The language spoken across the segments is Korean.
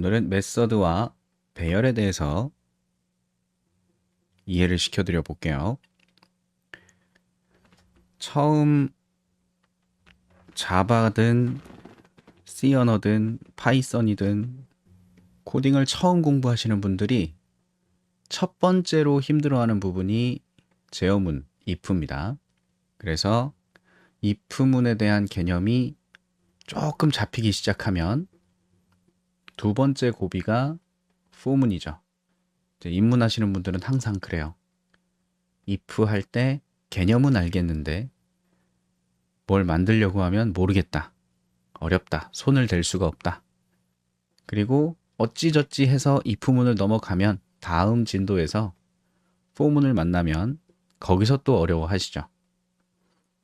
오늘은 메서드와 배열에 대해서 이해를 시켜드려 볼게요. 처음 자바든 C 언어든 파이썬이든 코딩을 처음 공부하시는 분들이 첫 번째로 힘들어하는 부분이 제어문, if입니다. 그래서 if문에 대한 개념이 조금 잡히기 시작하면 두 번째 고비가 for문이죠. 입문하시는 분들은 항상 그래요. if 할 때 개념은 알겠는데 뭘 만들려고 하면 모르겠다. 어렵다. 손을 댈 수가 없다. 그리고 어찌저찌 해서 if문을 넘어가면 다음 진도에서 for문을 만나면 거기서 또 어려워하시죠.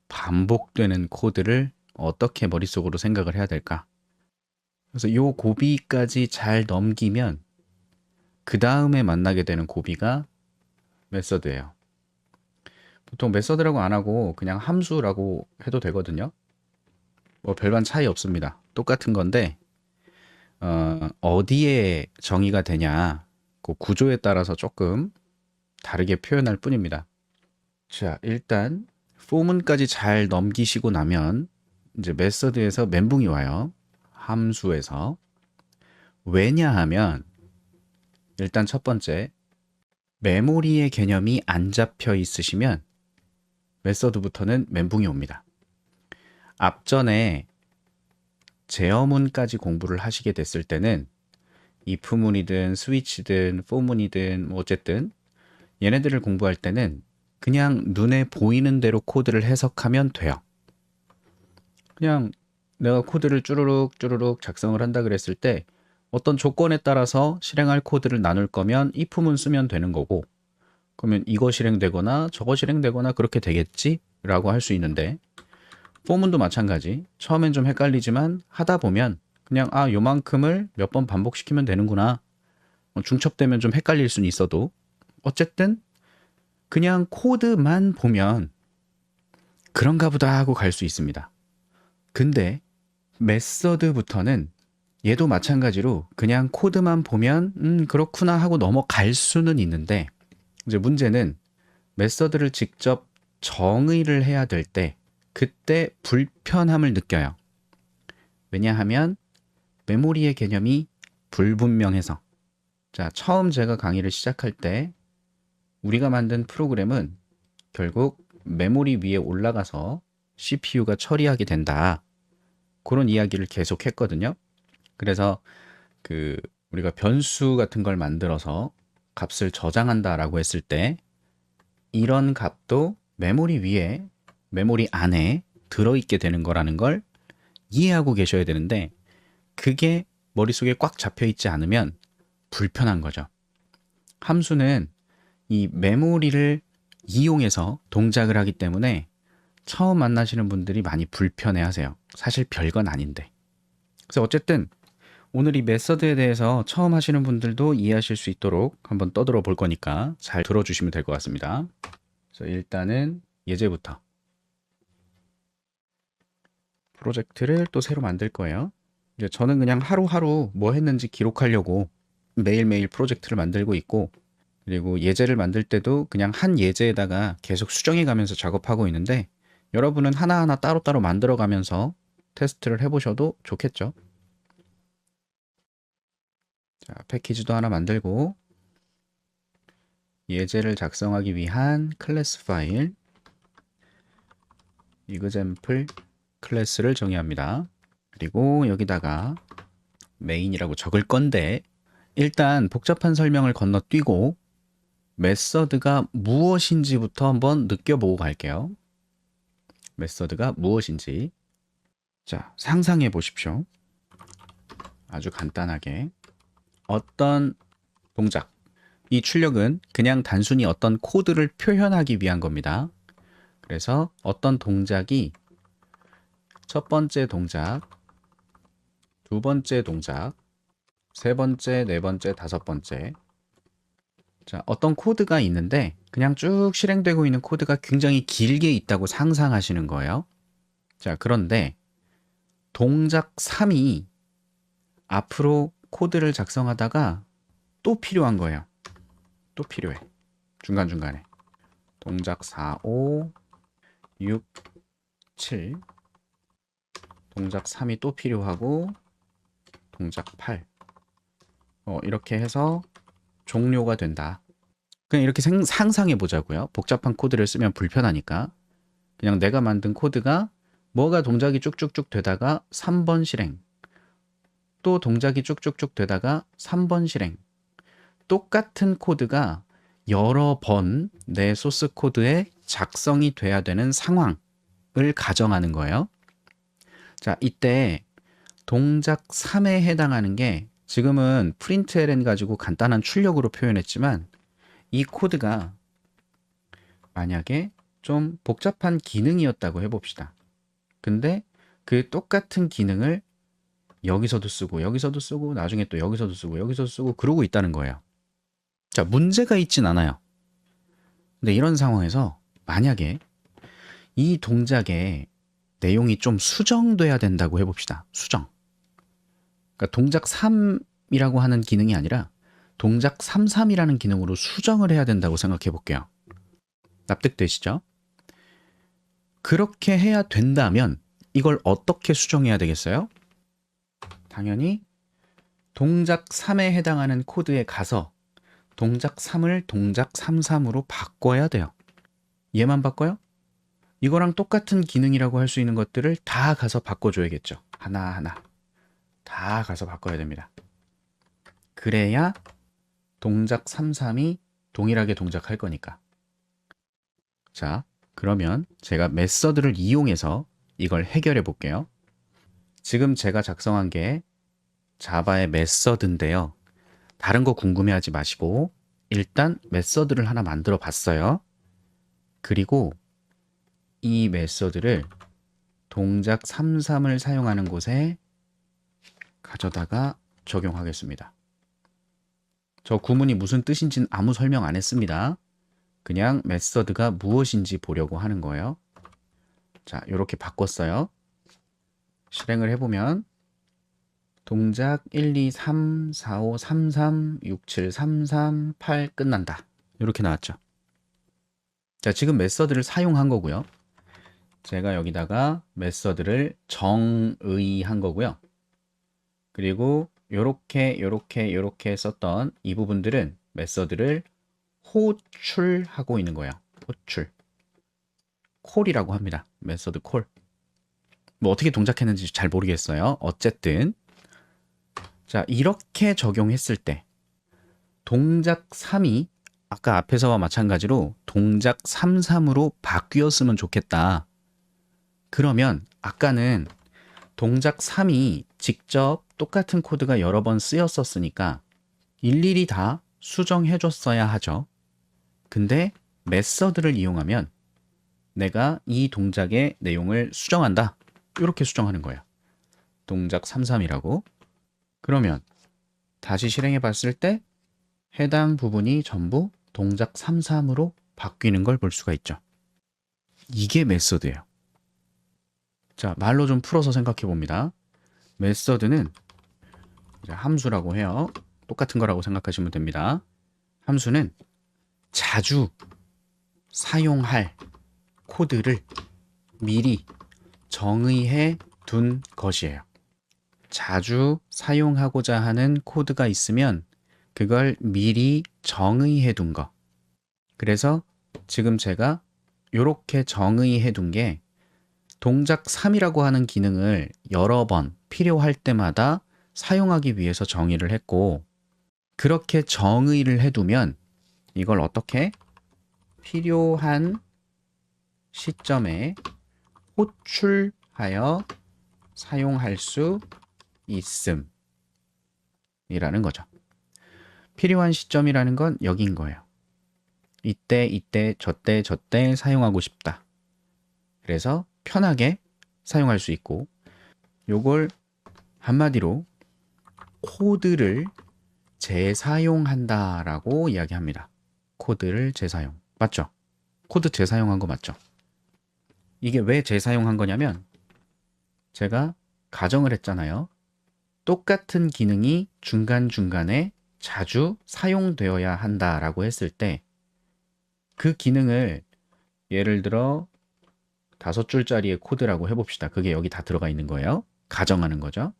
반복되는 코드를 어떻게 머릿속으로 생각을 해야 될까? 그래서 이 고비까지 잘 넘기면 그 다음에 만나게 되는 고비가 메서드예요. 보통 메서드라고 안 하고 그냥 함수라고 해도 되거든요. 뭐 별반 차이 없습니다. 똑같은 건데 어디에 정의가 되냐 그 구조에 따라서 조금 다르게 표현할 뿐입니다. 자, 일단 for문까지 잘 넘기시고 나면 이제 메서드에서 멘붕이 와요. 함수에서. 왜냐하면 일단 첫 번째, 메모리의 개념이 안 잡혀 있으시면 메서드부터는 멘붕이 옵니다. 앞전에 제어문까지 공부를 하시게 됐을 때는 if문이든 스위치든 for문이든 뭐 어쨌든 얘네들을 공부할 때는 그냥 눈에 보이는 대로 코드를 해석하면 돼요. 그냥 내가 코드를 쭈루룩 쭈루룩 작성을 한다 그랬을 때 어떤 조건에 따라서 실행할 코드를 나눌 거면 if문 쓰면 되는 거고, 그러면 이거 실행되거나 저거 실행되거나 그렇게 되겠지? 라고 할 수 있는데, for문도 마찬가지. 처음엔 좀 헷갈리지만 하다 보면 그냥 요만큼을 몇 번 반복시키면 되는구나. 중첩되면 좀 헷갈릴 수는 있어도 어쨌든 그냥 코드만 보면 그런가 보다 하고 갈 수 있습니다. 근데 메서드부터는 얘도 마찬가지로 그냥 코드만 보면 그렇구나 하고 넘어갈 수는 있는데, 이제 문제는 메서드를 직접 정의를 해야 될 때 그때 불편함을 느껴요. 왜냐하면 메모리의 개념이 불분명해서. 자, 처음 제가 강의를 시작할 때 우리가 만든 프로그램은 결국 메모리 위에 올라가서 CPU가 처리하게 된다. 그런 이야기를 계속 했거든요. 그래서 우리가 변수 같은 걸 만들어서 값을 저장한다라고 했을 때 이런 값도 메모리 위에, 메모리 안에 들어있게 되는 거라는 걸 이해하고 계셔야 되는데, 그게 머릿속에 꽉 잡혀 있지 않으면 불편한 거죠. 함수는 이 메모리를 이용해서 동작을 하기 때문에 처음 만나시는 분들이 많이 불편해 하세요. 사실 별건 아닌데. 그래서 어쨌든 오늘 이 메서드에 대해서 처음 하시는 분들도 이해하실 수 있도록 한번 떠들어 볼 거니까 잘 들어주시면 될 것 같습니다. 그래서 일단은 예제부터 프로젝트를 또 새로 만들 거예요. 이제 저는 그냥 하루하루 뭐 했는지 기록하려고 매일매일 프로젝트를 만들고 있고, 그리고 예제를 만들 때도 그냥 한 예제에다가 계속 수정해 가면서 작업하고 있는데, 여러분은 하나하나 따로따로 만들어 가면서 테스트를 해보셔도 좋겠죠. 자, 패키지도 하나 만들고, 예제를 작성하기 위한 클래스 파일 example 클래스를 정의합니다. 그리고 여기다가 메인이라고 적을 건데, 일단 복잡한 설명을 건너뛰고 메서드가 무엇인지부터 한번 느껴보고 갈게요. 메서드가 무엇인지. 자, 상상해 보십시오. 아주 간단하게 어떤 동작, 이 출력은 그냥 단순히 어떤 코드를 표현하기 위한 겁니다. 그래서 어떤 동작이 첫 번째 동작, 두 번째 동작, 세 번째, 네 번째, 다섯 번째. 자, 어떤 코드가 있는데 그냥 쭉 실행되고 있는 코드가 굉장히 길게 있다고 상상하시는 거예요. 자, 그런데 동작 3이 앞으로 코드를 작성하다가 또 필요한 거예요. 또 필요해. 중간중간에. 동작 4, 5, 6, 7. 동작 3이 또 필요하고 동작 8. 이렇게 해서 종료가 된다. 그냥 이렇게 상상해 보자고요. 복잡한 코드를 쓰면 불편하니까. 그냥 내가 만든 코드가 뭐가 동작이 쭉쭉쭉 되다가 3번 실행. 또 동작이 쭉쭉쭉 되다가 3번 실행. 똑같은 코드가 여러 번 내 소스 코드에 작성이 돼야 되는 상황을 가정하는 거예요. 자, 이때 동작 3에 해당하는 게 지금은 println 가지고 간단한 출력으로 표현했지만 이 코드가 만약에 좀 복잡한 기능이었다고 해봅시다. 근데 그 똑같은 기능을 여기서도 쓰고 여기서도 쓰고 나중에 또 여기서도 쓰고 여기서도 쓰고 그러고 있다는 거예요. 자, 문제가 있진 않아요. 근데 이런 상황에서 만약에 이 동작의 내용이 좀 수정돼야 된다고 해봅시다. 수정. 그러니까 동작 3이라고 하는 기능이 아니라 동작 33이라는 기능으로 수정을 해야 된다고 생각해 볼게요. 납득되시죠? 그렇게 해야 된다면 이걸 어떻게 수정해야 되겠어요? 당연히 동작 3에 해당하는 코드에 가서 동작 3을 동작 33으로 바꿔야 돼요. 얘만 바꿔요? 이거랑 똑같은 기능이라고 할 수 있는 것들을 다 가서 바꿔줘야겠죠. 하나하나 다 가서 바꿔야 됩니다. 그래야 동작 33이 동일하게 동작할 거니까. 자, 그러면 제가 메서드를 이용해서 이걸 해결해 볼게요. 지금 제가 작성한 게 자바의 메서드인데요. 다른 거 궁금해하지 마시고 일단 메서드를 하나 만들어 봤어요. 그리고 이 메서드를 동작 33을 사용하는 곳에 가져다가 적용하겠습니다. 저 구문이 무슨 뜻인지는 아무 설명 안 했습니다. 그냥 메서드가 무엇인지 보려고 하는 거예요. 자, 이렇게 바꿨어요. 실행을 해보면 동작 1, 2, 3, 4, 5, 3, 3, 6, 7, 3, 3, 8 끝난다. 이렇게 나왔죠. 자, 지금 메서드를 사용한 거고요. 제가 여기다가 메서드를 정의한 거고요. 그리고 요렇게 썼던 이 부분들은 메서드를 호출하고 있는 거예요. 호출. 콜이라고 합니다. 메서드 콜. 뭐 어떻게 동작했는지 잘 모르겠어요. 어쨌든 자, 이렇게 적용했을 때 동작 3이 아까 앞에서와 마찬가지로 동작 33으로 바뀌었으면 좋겠다. 그러면 아까는 동작 3이 직접 똑같은 코드가 여러 번 쓰였었으니까 일일이 다 수정해 줬어야 하죠. 근데 메서드를 이용하면 내가 이 동작의 내용을 수정한다. 이렇게 수정하는 거예요. 동작 33이라고. 그러면 다시 실행해 봤을 때 해당 부분이 전부 동작 33으로 바뀌는 걸 볼 수가 있죠. 이게 메서드예요. 자, 말로 좀 풀어서 생각해 봅니다. 메서드는 함수라고 해요. 똑같은 거라고 생각하시면 됩니다. 함수는 자주 사용할 코드를 미리 정의해 둔 것이에요. 자주 사용하고자 하는 코드가 있으면 그걸 미리 정의해 둔 거. 그래서 지금 제가 이렇게 정의해 둔 게 동작 3이라고 하는 기능을 여러 번 필요할 때마다 사용하기 위해서 정의를 했고, 그렇게 정의를 해두면 이걸 어떻게 필요한 시점에 호출하여 사용할 수 있음 이라는 거죠. 필요한 시점이라는 건 여기인 거예요. 이때, 저때 사용하고 싶다. 그래서 편하게 사용할 수 있고, 요걸 한마디로 코드를 재사용한다라고 이야기합니다. 코드를 재사용. 맞죠? 코드 재사용한 거 맞죠? 이게 왜 재사용한 거냐면 제가 가정을 했잖아요. 똑같은 기능이 중간중간에 자주 사용되어야 한다라고 했을 때 그 기능을 예를 들어 5줄짜리의 코드라고 해봅시다. 그게 여기 다 들어가 있는 거예요. 가정하는 거죠.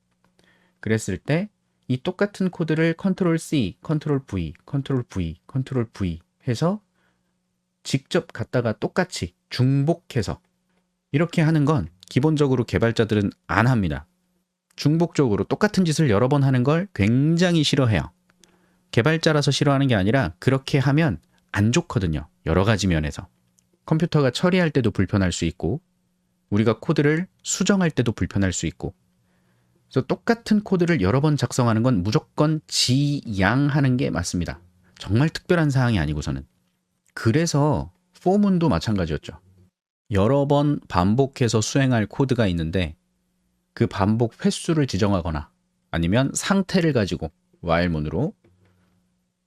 그랬을 때 이 똑같은 코드를 컨트롤 C, 컨트롤 V, 컨트롤 V, 컨트롤 V 해서 직접 갖다가 똑같이 중복해서 이렇게 하는 건 기본적으로 개발자들은 안 합니다. 중복적으로 똑같은 짓을 여러 번 하는 걸 굉장히 싫어해요. 개발자라서 싫어하는 게 아니라 그렇게 하면 안 좋거든요. 여러 가지 면에서. 컴퓨터가 처리할 때도 불편할 수 있고 우리가 코드를 수정할 때도 불편할 수 있고 그래서 똑같은 코드를 여러 번 작성하는 건 무조건 지양하는 게 맞습니다. 정말 특별한 사항이 아니고서는. 그래서 포문도 마찬가지였죠. 여러 번 반복해서 수행할 코드가 있는데 그 반복 횟수를 지정하거나 아니면 상태를 가지고 while문으로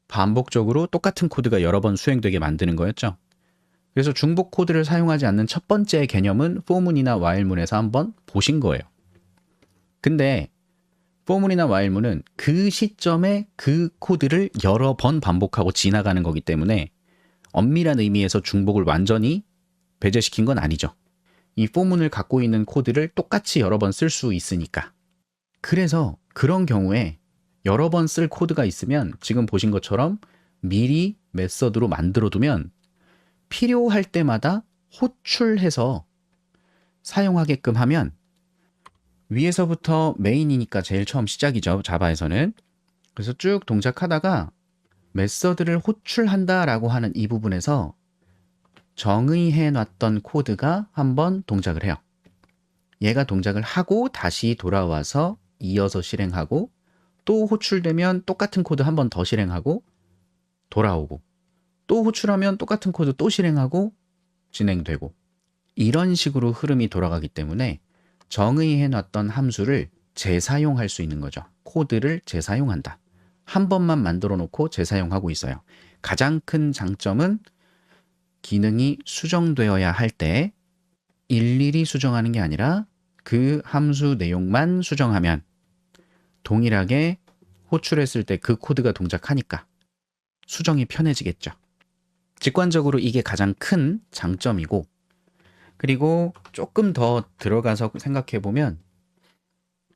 반복적으로 똑같은 코드가 여러 번 수행되게 만드는 거였죠. 그래서 중복 코드를 사용하지 않는 첫 번째 개념은 for문이나 while문에서 한번 보신 거예요. 근데 for문이나 while문은 그 시점에 그 코드를 여러 번 반복하고 지나가는 거기 때문에 엄밀한 의미에서 중복을 완전히 배제시킨 건 아니죠. 이 for문을 갖고 있는 코드를 똑같이 여러 번 쓸 수 있으니까. 그래서 그런 경우에 여러 번 쓸 코드가 있으면 지금 보신 것처럼 미리 메서드로 만들어두면 필요할 때마다 호출해서 사용하게끔 하면 위에서부터 메인이니까 제일 처음 시작이죠. 자바에서는. 그래서 쭉 동작하다가 메서드를 호출한다라고 하는 이 부분에서 정의해 놨던 코드가 한번 동작을 해요. 얘가 동작을 하고 다시 돌아와서 이어서 실행하고 또 호출되면 똑같은 코드 한 번 더 실행하고 돌아오고 또 호출하면 똑같은 코드 또 실행하고 진행되고 이런 식으로 흐름이 돌아가기 때문에 정의해 놨던 함수를 재사용할 수 있는 거죠. 코드를 재사용한다. 한 번만 만들어 놓고 재사용하고 있어요. 가장 큰 장점은 기능이 수정되어야 할 때 일일이 수정하는 게 아니라 그 함수 내용만 수정하면 동일하게 호출했을 때 그 코드가 동작하니까 수정이 편해지겠죠. 직관적으로 이게 가장 큰 장점이고 그리고 조금 더 들어가서 생각해 보면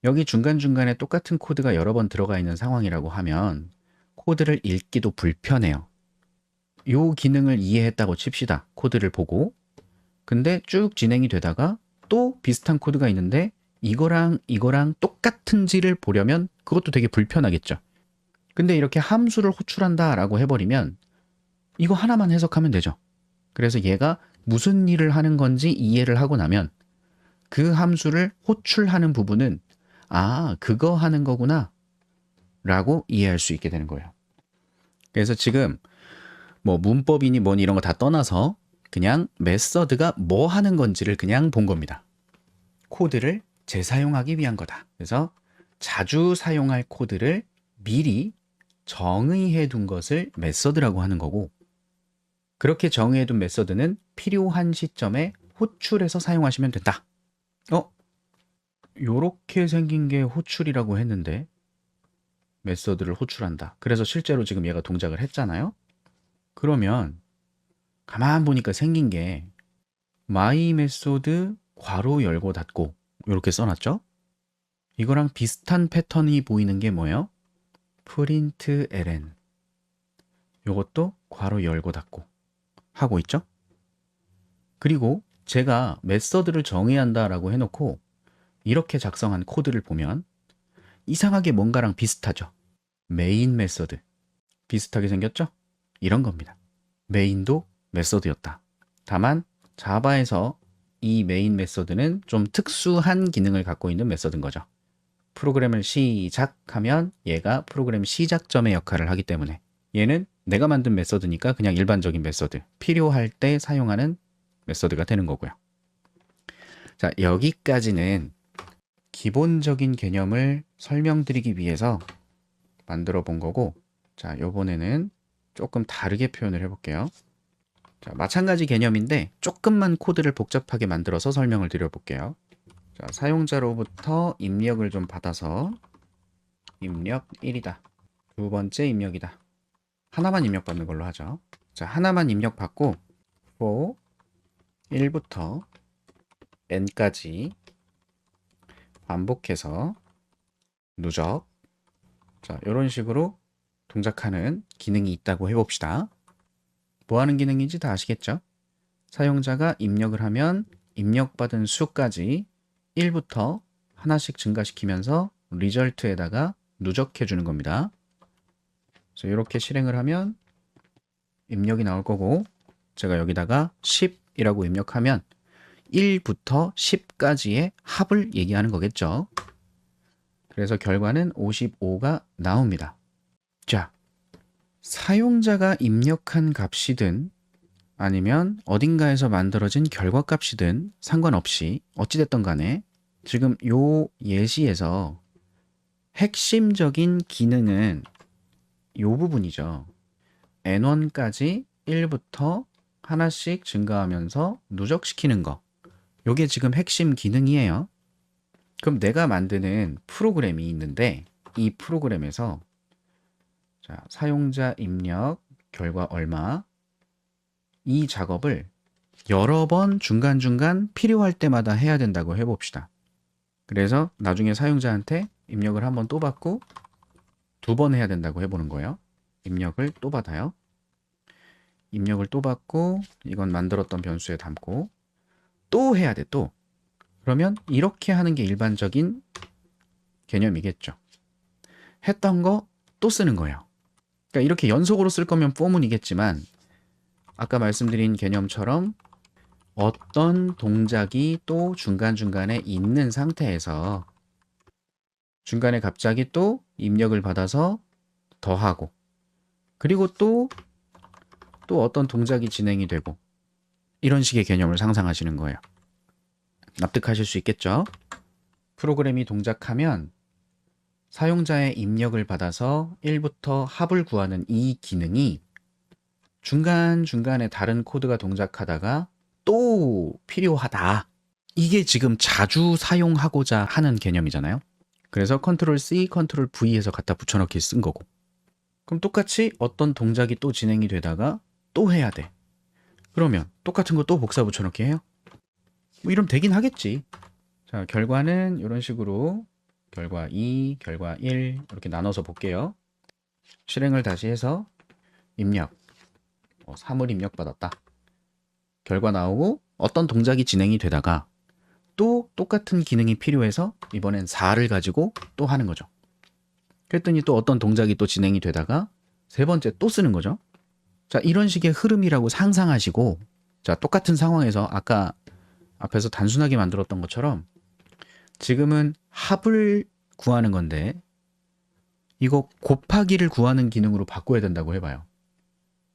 여기 중간중간에 똑같은 코드가 여러 번 들어가 있는 상황이라고 하면 코드를 읽기도 불편해요. 요 기능을 이해했다고 칩시다. 코드를 보고. 근데 쭉 진행이 되다가 또 비슷한 코드가 있는데 이거랑 똑같은지를 보려면 그것도 되게 불편하겠죠. 근데 이렇게 함수를 호출한다라고 해버리면 이거 하나만 해석하면 되죠. 그래서 얘가 무슨 일을 하는 건지 이해를 하고 나면 그 함수를 호출하는 부분은 아, 그거 하는 거구나 라고 이해할 수 있게 되는 거예요. 그래서 지금 뭐 문법이니 뭐니 이런 거 다 떠나서 그냥 메서드가 뭐 하는 건지를 그냥 본 겁니다. 코드를 재사용하기 위한 거다. 그래서 자주 사용할 코드를 미리 정의해 둔 것을 메서드라고 하는 거고 그렇게 정의해 둔 메서드는 필요한 시점에 호출해서 사용하시면 된다. 요렇게 생긴 게 호출이라고 했는데 메서드를 호출한다. 그래서 실제로 지금 얘가 동작을 했잖아요. 그러면 가만 보니까 생긴 게 my 메소드 괄호 열고 닫고 이렇게 써놨죠. 이거랑 비슷한 패턴이 보이는 게 뭐예요? print ln 요것도 괄호 열고 닫고 하고 있죠. 그리고 제가 메서드를 정의한다라고 해놓고 이렇게 작성한 코드를 보면 이상하게 뭔가랑 비슷하죠. 메인 메서드 비슷하게 생겼죠? 이런 겁니다. 메인도 메서드였다. 다만 자바에서 이 메인 메서드는 좀 특수한 기능을 갖고 있는 메서드인 거죠. 프로그램을 시작하면 얘가 프로그램 시작점의 역할을 하기 때문에 얘는 내가 만든 메서드니까 그냥 일반적인 메서드, 필요할 때 사용하는 메서드가 되는 거고요. 자, 여기까지는 기본적인 개념을 설명드리기 위해서 만들어 본 거고 자, 요번에는 조금 다르게 표현을 해볼게요. 자, 마찬가지 개념인데 조금만 코드를 복잡하게 만들어서 설명을 드려볼게요. 자, 사용자로부터 입력을 좀 받아서 입력 1이다. 두 번째 입력이다. 하나만 입력받는 걸로 하죠. 자, 하나만 입력받고 for 1부터 n까지 반복해서 누적. 자, 이런 식으로 동작하는 기능이 있다고 해봅시다. 뭐 하는 기능인지 다 아시겠죠? 사용자가 입력을 하면 입력받은 수까지 1부터 하나씩 증가시키면서 리절트에다가 누적해 주는 겁니다. 그래서 이렇게 실행을 하면 입력이 나올 거고, 제가 여기다가 10이라고 입력하면 1부터 10까지의 합을 얘기하는 거겠죠. 그래서 결과는 55가 나옵니다. 자, 사용자가 입력한 값이든 아니면 어딘가에서 만들어진 결과값이든 상관없이 어찌됐든 간에 지금 요 예시에서 핵심적인 기능은 요 부분이죠. n1까지 1부터 하나씩 증가하면서 누적시키는 거. 요게 지금 핵심 기능이에요. 그럼 내가 만드는 프로그램이 있는데 이 프로그램에서 자, 사용자 입력 결과 얼마, 이 작업을 여러 번 중간중간 필요할 때마다 해야 된다고 해봅시다. 그래서 나중에 사용자한테 입력을 한번 또 받고 두 번 해야 된다고 해보는 거예요. 입력을 또 받아요. 입력을 또 받고 이건 만들었던 변수에 담고 또 해야 돼, 또. 그러면 이렇게 하는 게 일반적인 개념이겠죠. 했던 거 또 쓰는 거예요. 그러니까 이렇게 연속으로 쓸 거면 for문이겠지만 아까 말씀드린 개념처럼 어떤 동작이 또 중간중간에 있는 상태에서 중간에 갑자기 또 입력을 받아서 더하고 그리고 또 어떤 동작이 진행이 되고 이런 식의 개념을 상상하시는 거예요. 납득하실 수 있겠죠? 프로그램이 동작하면 사용자의 입력을 받아서 1부터 합을 구하는 이 기능이 중간중간에 다른 코드가 동작하다가 또 필요하다. 이게 지금 자주 사용하고자 하는 개념이잖아요. 그래서 컨트롤 C, 컨트롤 V에서 갖다 붙여넣기 쓴 거고. 그럼 똑같이 어떤 동작이 또 진행이 되다가 또 해야 돼. 그러면 똑같은 거 또 복사 붙여넣기 해요? 뭐 이러면 되긴 하겠지. 자, 결과는 이런 식으로 결과 2, 결과 1 이렇게 나눠서 볼게요. 실행을 다시 해서 입력 3을 입력받았다. 결과 나오고 어떤 동작이 진행이 되다가 또 똑같은 기능이 필요해서 이번엔 4를 가지고 또 하는 거죠. 그랬더니 또 어떤 동작이 또 진행이 되다가 세 번째 또 쓰는 거죠. 자, 이런 식의 흐름이라고 상상하시고 자, 똑같은 상황에서 아까 앞에서 단순하게 만들었던 것처럼 지금은 합을 구하는 건데 이거 곱하기를 구하는 기능으로 바꿔야 된다고 해봐요.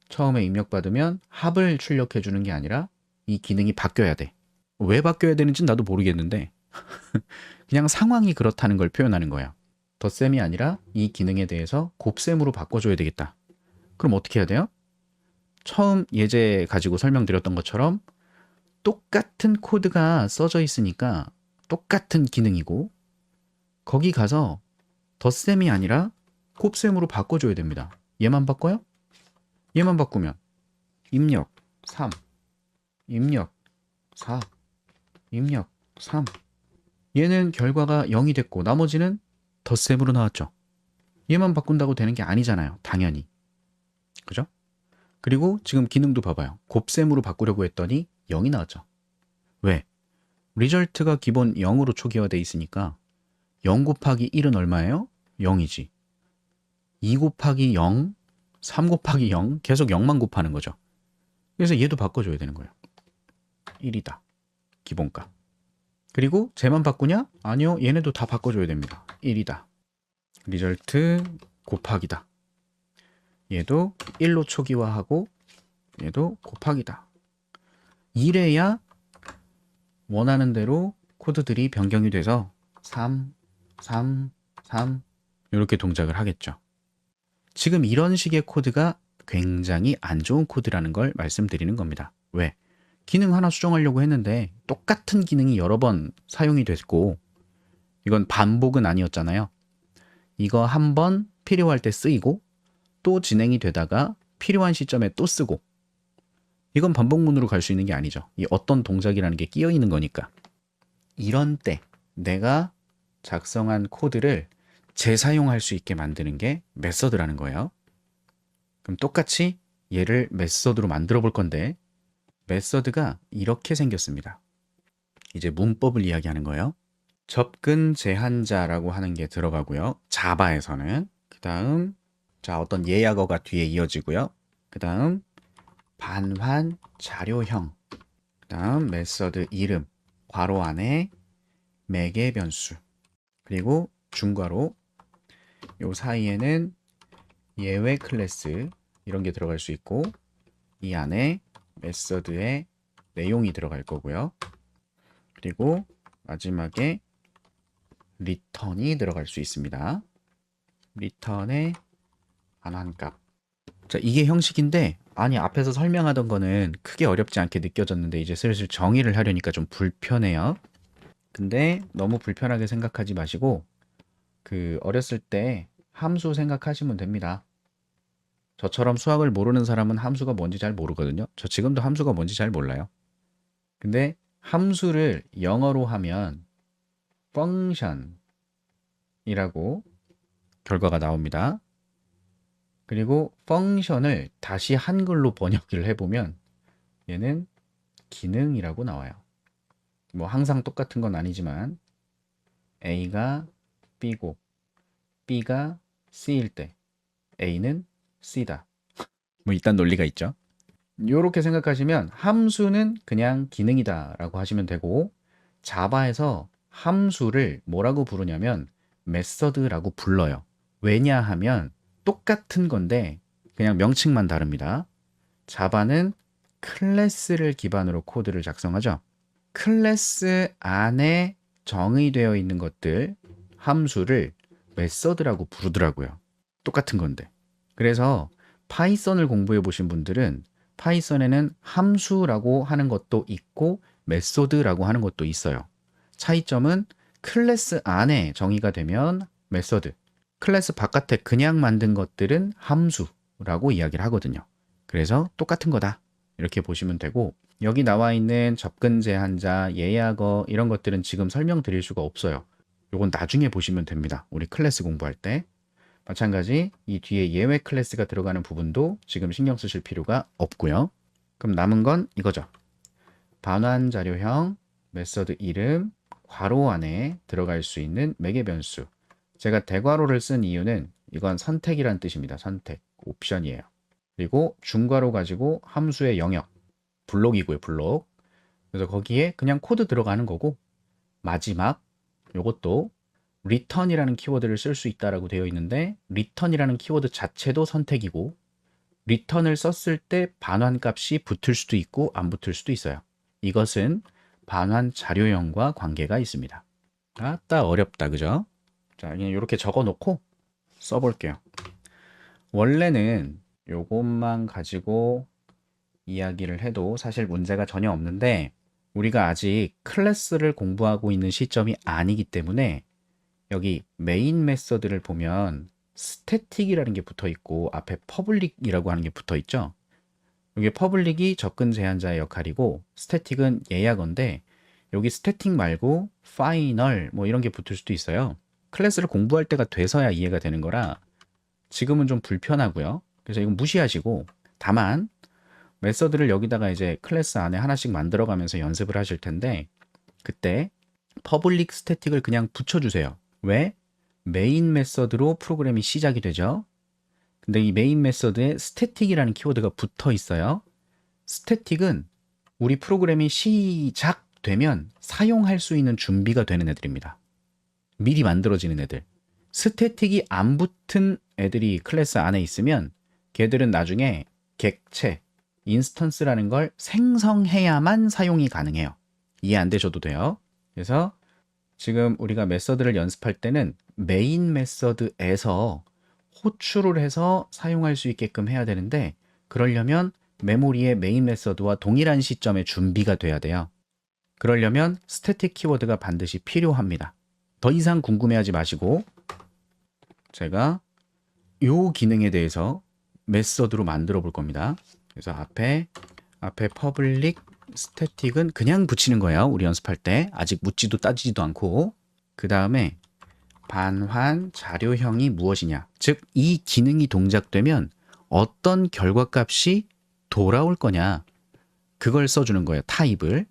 처음에 입력받으면 합을 출력해 주는 게 아니라 이 기능이 바뀌어야 돼. 왜 바뀌어야 되는지 나도 모르겠는데 그냥 상황이 그렇다는 걸 표현하는 거야. 덧셈이 아니라 이 기능에 대해서 곱셈으로 바꿔줘야 되겠다. 그럼 어떻게 해야 돼요? 처음 예제 가지고 설명드렸던 것처럼 똑같은 코드가 써져 있으니까 똑같은 기능이고 거기 가서 덧셈이 아니라 곱셈으로 바꿔줘야 됩니다. 얘만 바꿔요? 얘만 바꾸면 입력 3, 입력 4, 입력 3 얘는 결과가 0이 됐고 나머지는 덧셈으로 나왔죠. 얘만 바꾼다고 되는 게 아니잖아요. 당연히. 그죠? 그리고 지금 기능도 봐봐요. 곱셈으로 바꾸려고 했더니 0이 나왔죠. 왜? 리절트가 기본 0으로 초기화되어 있으니까 0 곱하기 1은 얼마예요? 0이지. 2 곱하기 0, 3 곱하기 0 계속 0만 곱하는 거죠. 그래서 얘도 바꿔줘야 되는 거예요. 1이다. 기본값. 그리고 쟤만 바꾸냐? 아니요. 얘네도 다 바꿔줘야 됩니다. 1이다. 리절트 곱하기다. 얘도 1로 초기화하고 얘도 곱하기다. 이래야 원하는 대로 코드들이 변경이 돼서 3, 3, 3 이렇게 동작을 하겠죠. 지금 이런 식의 코드가 굉장히 안 좋은 코드라는 걸 말씀드리는 겁니다. 왜? 기능 하나 수정하려고 했는데 똑같은 기능이 여러 번 사용이 됐고 이건 반복은 아니었잖아요. 이거 한번 필요할 때 쓰이고 또 진행이 되다가 필요한 시점에 또 쓰고 이건 반복문으로 갈 수 있는 게 아니죠. 이 어떤 동작이라는 게 끼어 있는 거니까. 이런 때 내가 작성한 코드를 재사용할 수 있게 만드는 게 메서드라는 거예요. 그럼 똑같이 얘를 메서드로 만들어 볼 건데 메서드가 이렇게 생겼습니다. 이제 문법을 이야기하는 거예요. 접근 제한자라고 하는 게 들어가고요. 자바에서는 그 다음 자 어떤 예약어가 뒤에 이어지고요. 그 다음 반환 자료형 그 다음 메서드 이름 괄호 안에 매개 변수 그리고 중괄호 요 사이에는 예외 클래스 이런 게 들어갈 수 있고 이 안에 메서드의 내용이 들어갈 거고요. 그리고 마지막에 리턴이 들어갈 수 있습니다. 리턴의 반환값. 자, 이게 형식인데 아니 앞에서 설명하던 거는 크게 어렵지 않게 느껴졌는데 이제 슬슬 정의를 하려니까 좀 불편해요. 근데 너무 불편하게 생각하지 마시고 그 어렸을 때 함수 생각하시면 됩니다. 저처럼 수학을 모르는 사람은 함수가 뭔지 잘 모르거든요. 저 지금도 함수가 뭔지 잘 몰라요. 근데 함수를 영어로 하면 function이라고 결과가 나옵니다. 그리고 펑션을 다시 한글로 번역을 해보면 얘는 기능이라고 나와요. 뭐 항상 똑같은 건 아니지만 A가 B고 B가 C일 때 A는 C다. 뭐 이딴 논리가 있죠. 이렇게 생각하시면 함수는 그냥 기능이다 라고 하시면 되고 자바에서 함수를 뭐라고 부르냐면 메서드라고 불러요. 왜냐하면 똑같은 건데 그냥 명칭만 다릅니다. 자바는 클래스를 기반으로 코드를 작성하죠. 클래스 안에 정의되어 있는 것들 함수를 메서드라고 부르더라고요. 똑같은 건데. 그래서 파이썬을 공부해 보신 분들은 파이썬에는 함수라고 하는 것도 있고 메소드라고 하는 것도 있어요. 차이점은 클래스 안에 정의가 되면 메소드, 클래스 바깥에 그냥 만든 것들은 함수라고 이야기를 하거든요. 그래서 똑같은 거다. 이렇게 보시면 되고 여기 나와 있는 접근 제한자, 예약어 이런 것들은 지금 설명드릴 수가 없어요. 요건 나중에 보시면 됩니다. 우리 클래스 공부할 때. 마찬가지 이 뒤에 예외 클래스가 들어가는 부분도 지금 신경 쓰실 필요가 없고요. 그럼 남은 건 이거죠. 반환 자료형, 메서드 이름, 괄호 안에 들어갈 수 있는 매개 변수. 제가 대괄호를 쓴 이유는 이건 선택이란 뜻입니다. 선택, 옵션이에요. 그리고 중괄호 가지고 함수의 영역, 블록이고요. 블록. 그래서 거기에 그냥 코드 들어가는 거고 마지막 요것도 return이라는 키워드를 쓸 수 있다라고 되어 있는데 return이라는 키워드 자체도 선택이고 return을 썼을 때 반환값이 붙을 수도 있고 안 붙을 수도 있어요. 이것은 반환 자료형과 관계가 있습니다. 아따 어렵다 그죠? 자 그냥 이렇게 적어 놓고 써볼게요. 원래는 요것만 가지고 이야기를 해도 사실 문제가 전혀 없는데 우리가 아직 클래스를 공부하고 있는 시점이 아니기 때문에 여기 메인 메서드를 보면 스태틱이라는 게 붙어 있고 앞에 퍼블릭이라고 하는 게 붙어 있죠. 여기 퍼블릭이 접근 제한자의 역할이고 스태틱은 예약어인데 여기 스태틱 말고 파이널 뭐 이런 게 붙을 수도 있어요. 클래스를 공부할 때가 돼서야 이해가 되는 거라 지금은 좀 불편하고요. 그래서 이건 무시하시고 다만 메서드를 여기다가 이제 클래스 안에 하나씩 만들어 가면서 연습을 하실 텐데 그때 퍼블릭 스태틱을 그냥 붙여주세요. 왜? 메인 메서드로 프로그램이 시작이 되죠. 근데 이 메인 메서드에 스태틱이라는 키워드가 붙어 있어요. 스태틱은 우리 프로그램이 시작되면 사용할 수 있는 준비가 되는 애들입니다. 미리 만들어지는 애들. 스태틱이 안 붙은 애들이 클래스 안에 있으면 걔들은 나중에 객체, 인스턴스라는 걸 생성해야만 사용이 가능해요. 이해 안 되셔도 돼요. 그래서 지금 우리가 메서드를 연습할 때는 메인 메서드에서 호출을 해서 사용할 수 있게끔 해야 되는데 그러려면 메모리의 메인 메서드와 동일한 시점에 준비가 돼야 돼요. 그러려면 스태틱 키워드가 반드시 필요합니다. 더 이상 궁금해하지 마시고 제가 요 기능에 대해서 메서드로 만들어 볼 겁니다. 그래서 앞에 public static은 그냥 붙이는 거예요. 우리 연습할 때 아직 묻지도 따지지도 않고, 그 다음에 반환 자료형이 무엇이냐, 즉 이 기능이 동작되면 어떤 결과값이 돌아올 거냐, 그걸 써주는 거예요. 타입을.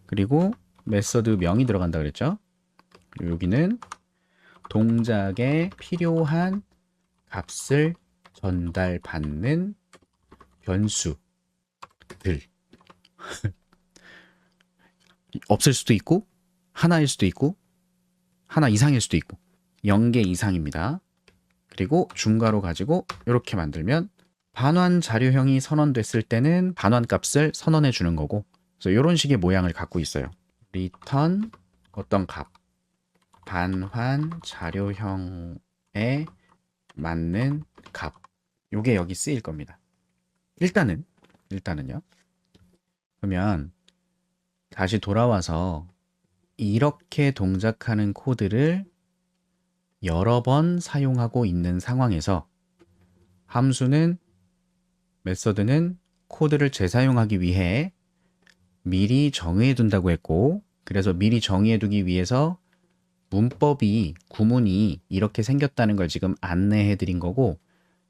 그리고 메서드 명이 들어간다 그랬죠. 그리고 여기는 동작에 필요한 값을 전달받는 변수들. 없을 수도 있고 하나일 수도 있고 하나 이상일 수도 있고 0개 이상입니다. 그리고 중괄호 가지고 이렇게 만들면 반환 자료형이 선언됐을 때는 반환 값을 선언해 주는 거고, 그래서 이런 식의 모양을 갖고 있어요. return 어떤 값, 반환 자료형에 맞는 값, 요게 여기 쓰일 겁니다. 일단은요. 그러면 다시 돌아와서 이렇게 동작하는 코드를 여러 번 사용하고 있는 상황에서 메서드는 코드를 재사용하기 위해 미리 정의해 둔다고 했고, 그래서 미리 정의해 두기 위해서 구문이 이렇게 생겼다는 걸 지금 안내해 드린 거고,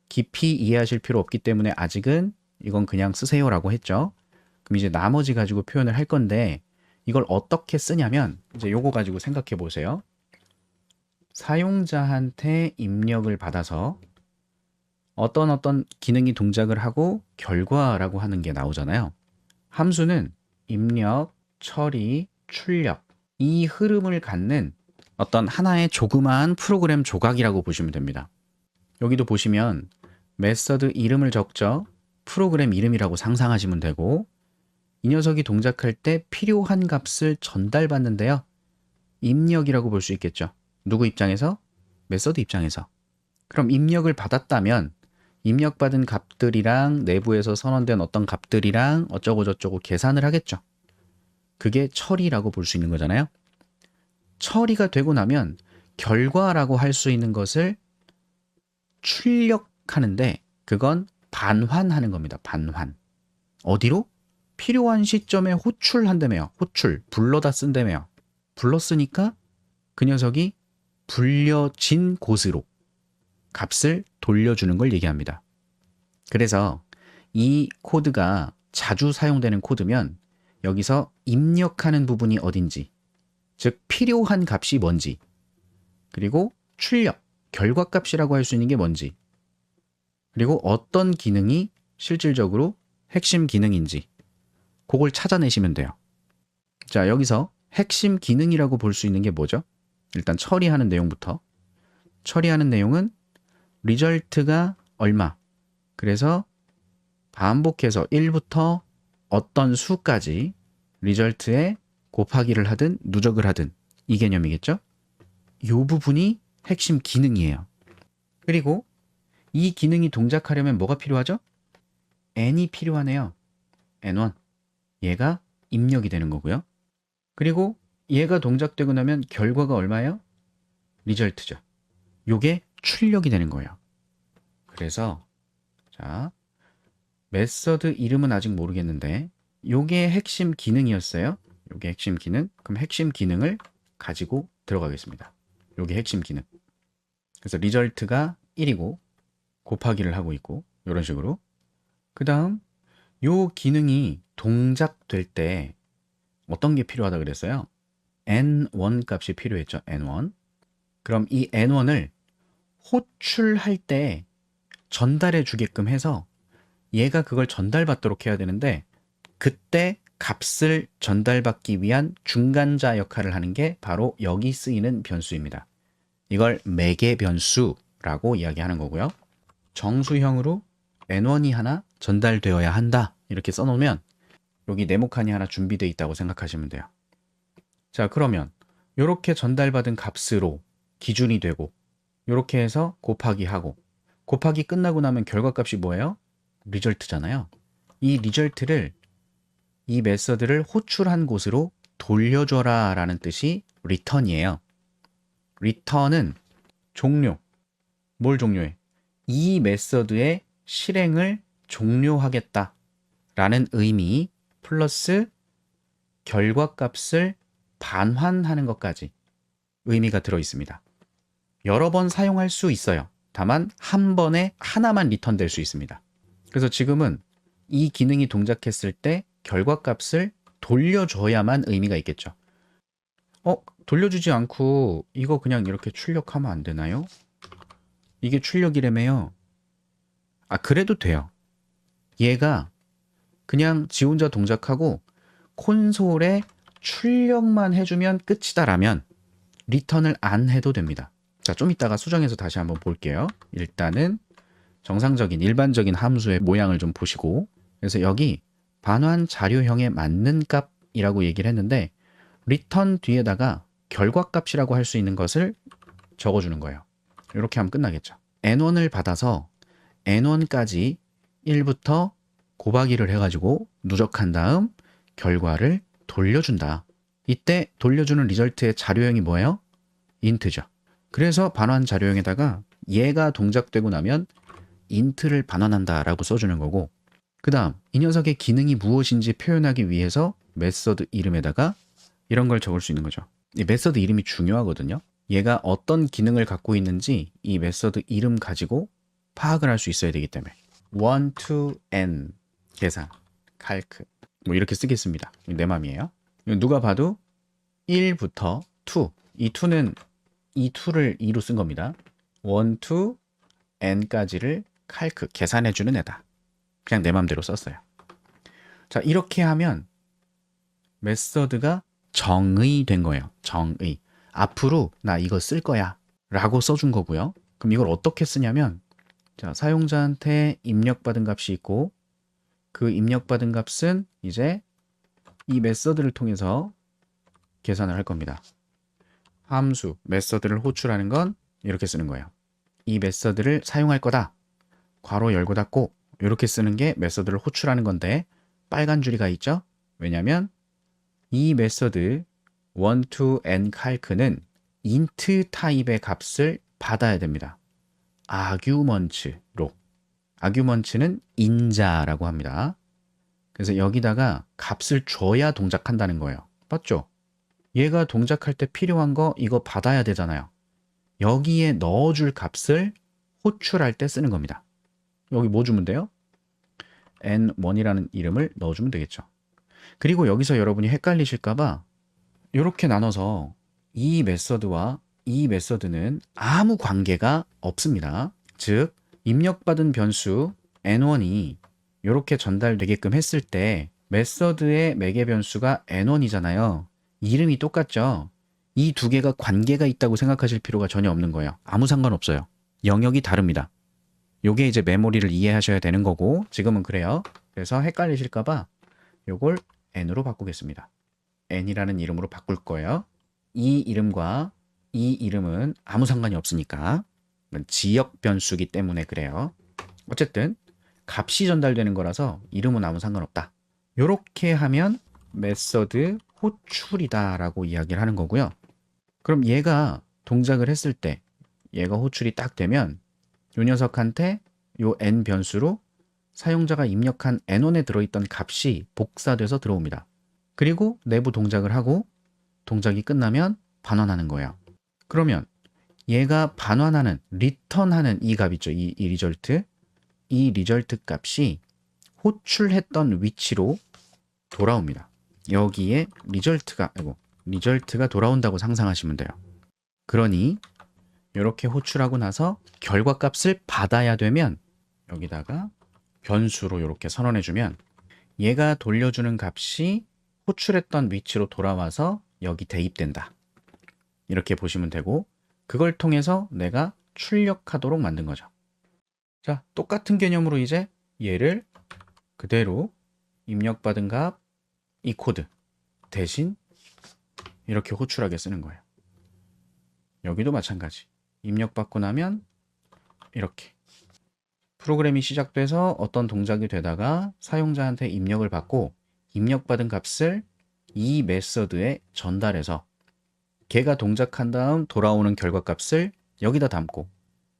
깊이 이해하실 필요 없기 때문에 아직은 이건 그냥 쓰세요라고 했죠. 그럼 이제 나머지 가지고 표현을 할 건데, 이걸 어떻게 쓰냐면 이제 요거 가지고 생각해 보세요. 사용자한테 입력을 받아서 어떤 기능이 동작을 하고 결과라고 하는 게 나오잖아요. 함수는 입력, 처리, 출력, 이 흐름을 갖는 어떤 하나의 조그마한 프로그램 조각이라고 보시면 됩니다. 여기도 보시면 메서드 이름을 적죠. 프로그램 이름이라고 상상하시면 되고, 이 녀석이 동작할 때 필요한 값을 전달받는데요. 입력이라고 볼 수 있겠죠. 누구 입장에서? 메서드 입장에서. 그럼 입력을 받았다면 입력받은 값들이랑 내부에서 선언된 어떤 값들이랑 어쩌고저쩌고 계산을 하겠죠. 그게 처리라고 볼 수 있는 거잖아요. 처리가 되고 나면 결과라고 할 수 있는 것을 출력하는데, 그건 반환하는 겁니다. 반환. 어디로? 필요한 시점에 호출한다며요. 호출, 불러다 쓴다며요. 불렀으니까 그 녀석이 불려진 곳으로 값을 돌려주는 걸 얘기합니다. 그래서 이 코드가 자주 사용되는 코드면 여기서 입력하는 부분이 어딘지, 즉 필요한 값이 뭔지, 그리고 출력, 결과값이라고 할 수 있는 게 뭔지, 그리고 어떤 기능이 실질적으로 핵심 기능인지, 그걸 찾아내시면 돼요. 자, 여기서 핵심 기능이라고 볼 수 있는 게 뭐죠? 일단 처리하는 내용부터. 처리하는 내용은 리절트가 얼마, 그래서 반복해서 1부터 어떤 수까지 리절트에 곱하기를 하든 누적을 하든, 이 개념이겠죠? 이 부분이 핵심 기능이에요. 그리고 이 기능이 동작하려면 뭐가 필요하죠? n이 필요하네요. n1. 얘가 입력이 되는 거고요. 그리고 얘가 동작되고 나면 결과가 얼마예요? 리절트죠. 요게 출력이 되는 거예요. 그래서 자, 메서드 이름은 아직 모르겠는데 요게 핵심 기능이었어요. 요게 핵심 기능. 그럼 핵심 기능을 가지고 들어가겠습니다. 요게 핵심 기능. 그래서 리절트가 1이고 곱하기를 하고 있고, 이런 식으로. 그 다음 요 기능이 동작될 때 어떤 게 필요하다 그랬어요? n1 값이 필요했죠. n1. 그럼 이 n1을 호출할 때 전달해 주게끔 해서 얘가 그걸 전달받도록 해야 되는데, 그때 값을 전달받기 위한 중간자 역할을 하는 게 바로 여기 쓰이는 변수입니다. 이걸 매개 변수라고 이야기하는 거고요. 정수형으로 n1이 하나 전달되어야 한다, 이렇게 써놓으면 여기 네모칸이 하나 준비되어 있다고 생각하시면 돼요. 자, 그러면 이렇게 전달받은 값으로 기준이 되고, 이렇게 해서 곱하기 하고, 곱하기 끝나고 나면 결과값이 뭐예요? 리절트잖아요. 이 리절트를, 이 메서드를 호출한 곳으로 돌려줘라 라는 뜻이 return이에요. return은 종료, 뭘 종료해? 이 메서드의 실행을 종료하겠다 라는 의미 플러스 결과값을 반환하는 것까지 의미가 들어 있습니다. 여러 번 사용할 수 있어요. 다만 한 번에 하나만 리턴될 수 있습니다. 그래서 지금은 이 기능이 동작했을 때 결과값을 돌려줘야만 의미가 있겠죠. 돌려주지 않고 이거 그냥 이렇게 출력하면 안 되나요? 이게 출력이라며요. 그래도 돼요. 얘가 그냥 지 혼자 동작하고 콘솔에 출력만 해주면 끝이다라면 리턴을 안 해도 됩니다. 자, 좀 이따가 수정해서 다시 한번 볼게요. 일단은 정상적인 일반적인 함수의 모양을 좀 보시고, 그래서 여기 반환 자료형에 맞는 값이라고 얘기를 했는데 리턴 뒤에다가 결과값이라고 할 수 있는 것을 적어주는 거예요. 이렇게 하면 끝나겠죠. N1을 받아서 N1까지 1부터 곱하기를 해가지고 누적한 다음 결과를 돌려준다. 이때 돌려주는 리절트의 자료형이 뭐예요? 인트죠. 그래서 반환 자료형에다가 얘가 동작되고 나면 인트를 반환한다 라고 써주는 거고, 그 다음 이 녀석의 기능이 무엇인지 표현하기 위해서 메서드 이름에다가 이런 걸 적을 수 있는 거죠. 이 메서드 이름이 중요하거든요. 얘가 어떤 기능을 갖고 있는지 이 메서드 이름 가지고 파악을 할 수 있어야 되기 때문에 1 to n 계산, calc 뭐 이렇게 쓰겠습니다. 내 맘이에요. 누가 봐도 1부터 2, 이 2는 이 2를 2로 쓴 겁니다. 1 to n까지를 calc, 계산해주는 애다. 그냥 내 맘대로 썼어요. 자, 이렇게 하면 메서드가 정의된 거예요. 정의. 앞으로 나 이거 쓸 거야 라고 써준 거고요. 그럼 이걸 어떻게 쓰냐면, 자, 사용자한테 입력받은 값이 있고 그 입력받은 값은 이제 이 메서드를 통해서 계산을 할 겁니다. 함수, 메서드를 호출하는 건 이렇게 쓰는 거예요. 이 메서드를 사용할 거다. 괄호 열고 닫고 이렇게 쓰는 게 메서드를 호출하는 건데 빨간 줄이가 있죠? 왜냐면 이 메서드 1 to n calc는 int 타입의 값을 받아야 됩니다. 아규먼츠로. 아규먼츠는 인자라고 합니다. 그래서 여기다가 값을 줘야 동작한다는 거예요. 맞죠? 얘가 동작할 때 필요한 거 이거 받아야 되잖아요. 여기에 넣어줄 값을 호출할 때 쓰는 겁니다. 여기 뭐 주면 돼요? n1이라는 이름을 넣어주면 되겠죠. 그리고 여기서 여러분이 헷갈리실까봐 이렇게 나눠서 이 메서드와 이 메서드는 아무 관계가 없습니다. 즉 입력받은 변수 n1이 이렇게 전달되게끔 했을 때 메서드의 매개 변수가 n1이잖아요. 이름이 똑같죠. 이 두 개가 관계가 있다고 생각하실 필요가 전혀 없는 거예요. 아무 상관없어요. 영역이 다릅니다. 요게 이제 메모리를 이해하셔야 되는 거고, 지금은 그래요. 그래서 헷갈리실까봐 요걸 n으로 바꾸겠습니다. n이라는 이름으로 바꿀 거예요. 이 이름과 이 이름은 아무 상관이 없으니까, 지역 변수기 때문에 그래요. 어쨌든 값이 전달되는 거라서 이름은 아무 상관없다. 요렇게 하면 메서드 호출이다 라고 이야기를 하는 거고요. 그럼 얘가 동작을 했을 때 얘가 호출이 딱 되면 요 녀석한테 요 n 변수로 사용자가 입력한 n1에 들어있던 값이 복사돼서 들어옵니다. 그리고 내부 동작을 하고 동작이 끝나면 반환하는 거예요. 그러면 얘가 반환하는, 리턴하는 이 값 있죠. 이 리절트. 이 리절트 값이 호출했던 위치로 돌아옵니다. 여기에 리절트가 돌아온다고 상상하시면 돼요. 그러니 이렇게 호출하고 나서 결과값을 받아야 되면 여기다가 변수로 이렇게 선언해주면 얘가 돌려주는 값이 호출했던 위치로 돌아와서 여기 대입된다. 이렇게 보시면 되고, 그걸 통해서 내가 출력하도록 만든 거죠. 자, 똑같은 개념으로 이제 얘를 그대로 입력받은 값, 이 코드 대신 이렇게 호출하게 쓰는 거예요. 여기도 마찬가지. 입력받고 나면 이렇게 프로그램이 시작돼서 어떤 동작이 되다가 사용자한테 입력을 받고 입력받은 값을 이 메서드에 전달해서 걔가 동작한 다음 돌아오는 결과값을 여기다 담고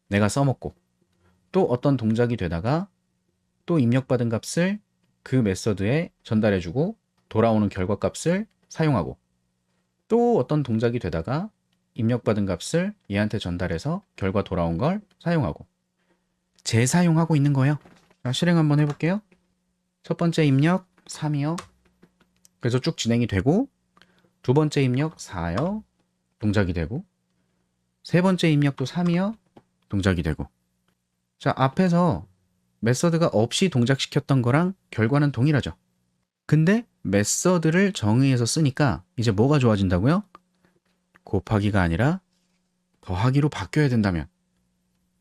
내가 써먹고, 또 어떤 동작이 되다가 또 입력받은 값을 그 메서드에 전달해주고 돌아오는 결과값을 사용하고, 또 어떤 동작이 되다가 입력받은 값을 얘한테 전달해서 결과 돌아온 걸 사용하고, 재사용하고 있는 거예요. 자, 실행 한번 해볼게요. 첫 번째 입력 3이요. 그래서 쭉 진행이 되고, 두 번째 입력 4요. 동작이 되고, 세 번째 입력도 3이요. 동작이 되고. 자, 앞에서 메서드가 없이 동작시켰던 거랑 결과는 동일하죠. 근데 메서드를 정의해서 쓰니까 이제 뭐가 좋아진다고요? 곱하기가 아니라 더하기로 바뀌어야 된다면,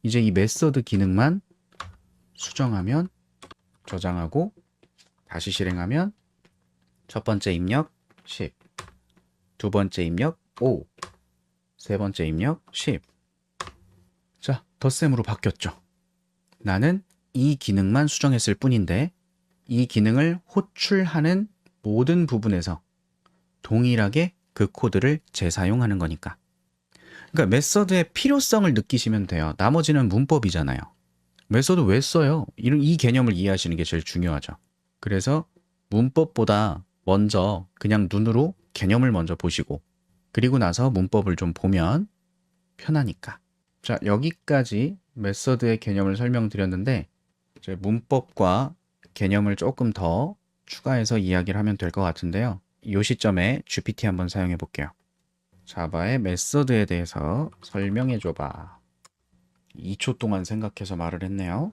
이제 이 메서드 기능만 수정하면, 저장하고 다시 실행하면 첫 번째 입력 10, 두 번째 입력 5, 세 번째 입력 10. 자, 덧셈으로 바뀌었죠. 나는 이 기능만 수정했을 뿐인데 이 기능을 호출하는 모든 부분에서 동일하게 그 코드를 재사용하는 거니까. 그러니까 메서드의 필요성을 느끼시면 돼요. 나머지는 문법이잖아요. 메서드 왜 써요? 이 개념을 이해하시는 게 제일 중요하죠. 그래서 문법보다 먼저 그냥 눈으로 개념을 먼저 보시고, 그리고 나서 문법을 좀 보면 편하니까. 자, 여기까지 메서드의 개념을 설명드렸는데, 이제 문법과 개념을 조금 더 추가해서 이야기를 하면 될 것 같은데요. 이 시점에 GPT 한번 사용해 볼게요. 자바의 메서드에 대해서 설명해 줘봐. 2초 동안 생각해서 말을 했네요.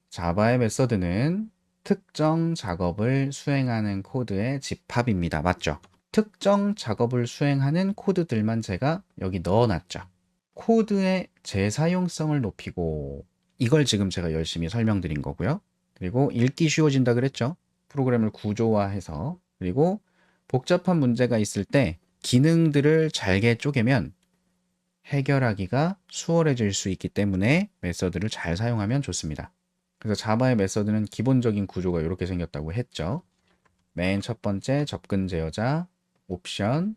자바의 메서드는 특정 작업을 수행하는 코드의 집합입니다. 맞죠? 특정 작업을 수행하는 코드들만 제가 여기 넣어놨죠. 코드의 재사용성을 높이고, 이걸 지금 제가 열심히 설명드린 거고요. 그리고 읽기 쉬워진다 그랬죠. 프로그램을 구조화해서. 그리고 복잡한 문제가 있을 때 기능들을 잘게 쪼개면 해결하기가 수월해질 수 있기 때문에 메서드를 잘 사용하면 좋습니다. 그래서 자바의 메서드는 기본적인 구조가 이렇게 생겼다고 했죠. 맨 첫 번째 접근 제어자, 옵션,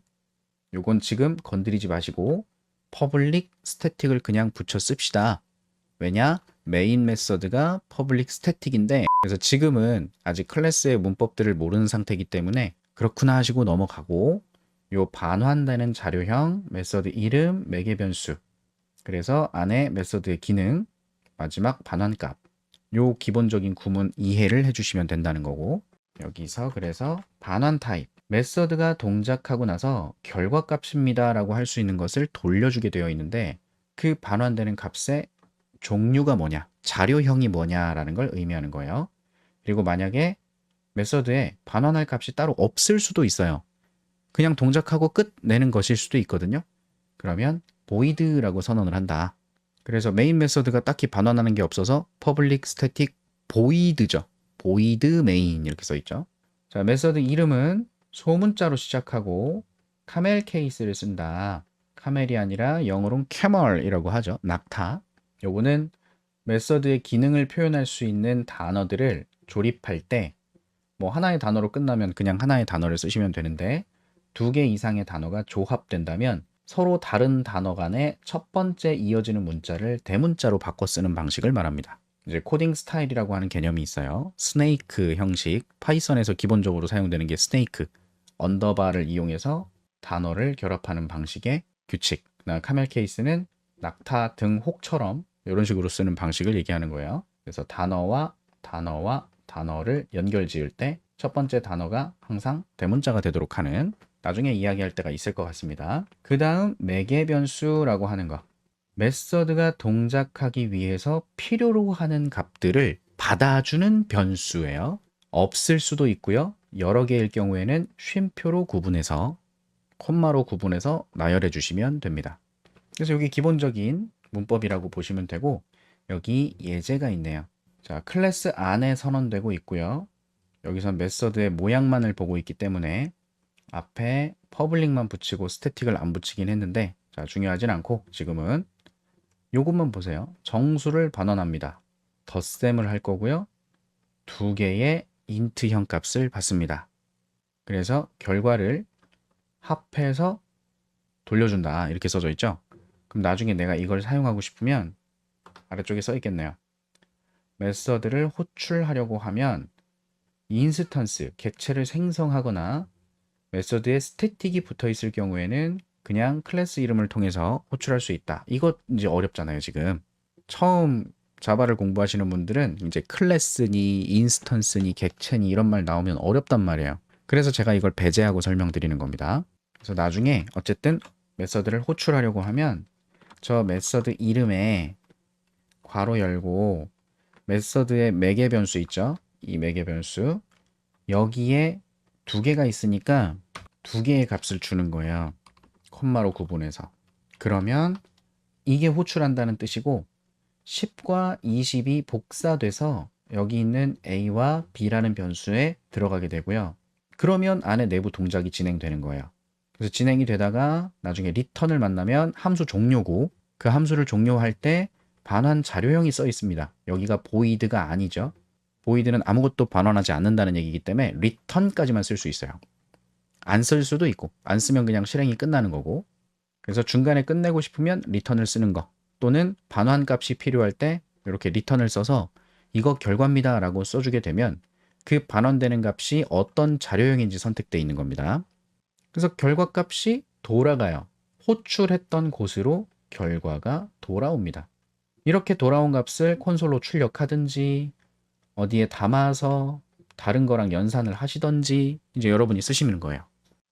요건 지금 건드리지 마시고 퍼블릭 스태틱을 그냥 붙여 씁시다. 왜냐? 메인 메서드가 퍼블릭 스태틱인데, 그래서 지금은 아직 클래스의 문법들을 모르는 상태이기 때문에 그렇구나 하시고 넘어가고, 요 반환되는 자료형 메서드 이름 매개 변수, 그래서 안에 메서드의 기능, 마지막 반환값, 요 기본적인 구문 이해를 해주시면 된다는 거고, 여기서 그래서 반환 타입, 메서드가 동작하고 나서 결과값입니다 라고 할 수 있는 것을 돌려주게 되어 있는데, 그 반환되는 값의 종류가 뭐냐, 자료형이 뭐냐라는 걸 의미하는 거예요. 그리고 만약에 메서드에 반환할 값이 따로 없을 수도 있어요. 그냥 동작하고 끝 내는 것일 수도 있거든요. 그러면 void라고 선언을 한다. 그래서 메인 메서드가 딱히 반환하는 게 없어서 public static void죠. void main 이렇게 써 있죠. 자, 메서드 이름은 소문자로 시작하고 카멜 케이스를 쓴다. 카멜이 아니라 영어로는 camel이라고 하죠. 낙타. 요거는 메서드의 기능을 표현할 수 있는 단어들을 조립할 때, 뭐 하나의 단어로 끝나면 그냥 하나의 단어를 쓰시면 되는데, 두 개 이상의 단어가 조합된다면 서로 다른 단어 간의 첫 번째 이어지는 문자를 대문자로 바꿔 쓰는 방식을 말합니다. 이제 코딩 스타일이라고 하는 개념이 있어요. 스네이크 형식, 파이썬에서 기본적으로 사용되는 게 스네이크, 언더바를 이용해서 단어를 결합하는 방식의 규칙. 카멜 케이스는 낙타 등 혹처럼 이런 식으로 쓰는 방식을 얘기하는 거예요. 그래서 단어와 단어를 연결 지을 때 첫 번째 단어가 항상 대문자가 되도록 하는, 나중에 이야기할 때가 있을 것 같습니다. 그 다음 매개 변수라고 하는 거. 메서드가 동작하기 위해서 필요로 하는 값들을 받아주는 변수예요. 없을 수도 있고요. 여러 개일 경우에는 쉼표로 구분해서, 콤마로 구분해서 나열해 주시면 됩니다. 그래서 여기 기본적인 문법이라고 보시면 되고, 여기 예제가 있네요. 자, 클래스 안에 선언되고 있고요. 여기서 메서드의 모양만을 보고 있기 때문에 앞에 퍼블릭만 붙이고 스태틱을 안 붙이긴 했는데, 자, 중요하진 않고 지금은 요것만 보세요. 정수를 반환합니다. 덧셈을 할 거고요. 두 개의 인트형 값을 받습니다. 그래서 결과를 합해서 돌려준다 이렇게 써져 있죠. 그럼 나중에 내가 이걸 사용하고 싶으면 아래쪽에 써 있겠네요. 메서드를 호출하려고 하면 인스턴스, 객체를 생성하거나 메서드에 스태틱이 붙어 있을 경우에는 그냥 클래스 이름을 통해서 호출할 수 있다. 이거 이제 어렵잖아요, 지금. 처음 자바를 공부하시는 분들은 이제 클래스니 인스턴스니 객체니 이런 말 나오면 어렵단 말이에요. 그래서 제가 이걸 배제하고 설명드리는 겁니다. 그래서 나중에 어쨌든 메서드를 호출하려고 하면 저 메서드 이름에 괄호 열고 메서드의 매개 변수 있죠? 이 매개 변수 여기에 두 개가 있으니까 두 개의 값을 주는 거예요. 콤마로 구분해서. 그러면 이게 호출한다는 뜻이고 10과 20이 복사돼서 여기 있는 a와 b라는 변수에 들어가게 되고요. 그러면 안에 내부 동작이 진행되는 거예요. 그래서 진행이 되다가 나중에 return을 만나면 함수 종료고 그 함수를 종료할 때 반환 자료형이 써 있습니다. 여기가 void가 아니죠. void는 아무것도 반환하지 않는다는 얘기이기 때문에 return까지만 쓸 수 있어요. 안 쓸 수도 있고 안 쓰면 그냥 실행이 끝나는 거고 그래서 중간에 끝내고 싶으면 return을 쓰는 거 또는 반환 값이 필요할 때 이렇게 return을 써서 이거 결과입니다 라고 써주게 되면 그 반환되는 값이 어떤 자료형인지 선택되어 있는 겁니다. 그래서 결과 값이 돌아가요. 호출했던 곳으로 결과가 돌아옵니다. 이렇게 돌아온 값을 콘솔로 출력하든지 어디에 담아서 다른 거랑 연산을 하시던지 이제 여러분이 쓰시는 거예요.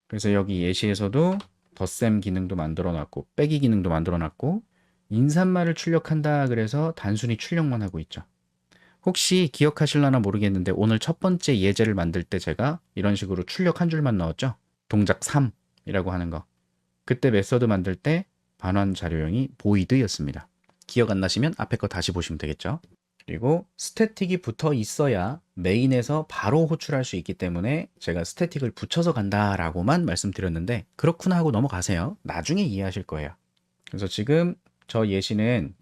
그래서 여기 예시에서도 덧셈 기능도 만들어 놨고 빼기 기능도 만들어 놨고 인산말을 출력한다 그래서 단순히 출력만 하고 있죠. 혹시 기억하실려나 모르겠는데 오늘 첫 번째 예제를 만들 때 제가 이런 식으로 출력 한 줄만 넣었죠. 동작 3이라고 하는 거. 그때 메서드 만들 때 반환 자료형이 void였습니다. 기억 안 나시면 앞에 거 다시 보시면 되겠죠. 그리고 스태틱이 붙어 있어야 메인에서 바로 호출할 수 있기 때문에 제가 스태틱을 붙여서 간다라고만 말씀드렸는데 그렇구나 하고 넘어가세요. 나중에 이해하실 거예요. 그래서 지금 저 예시는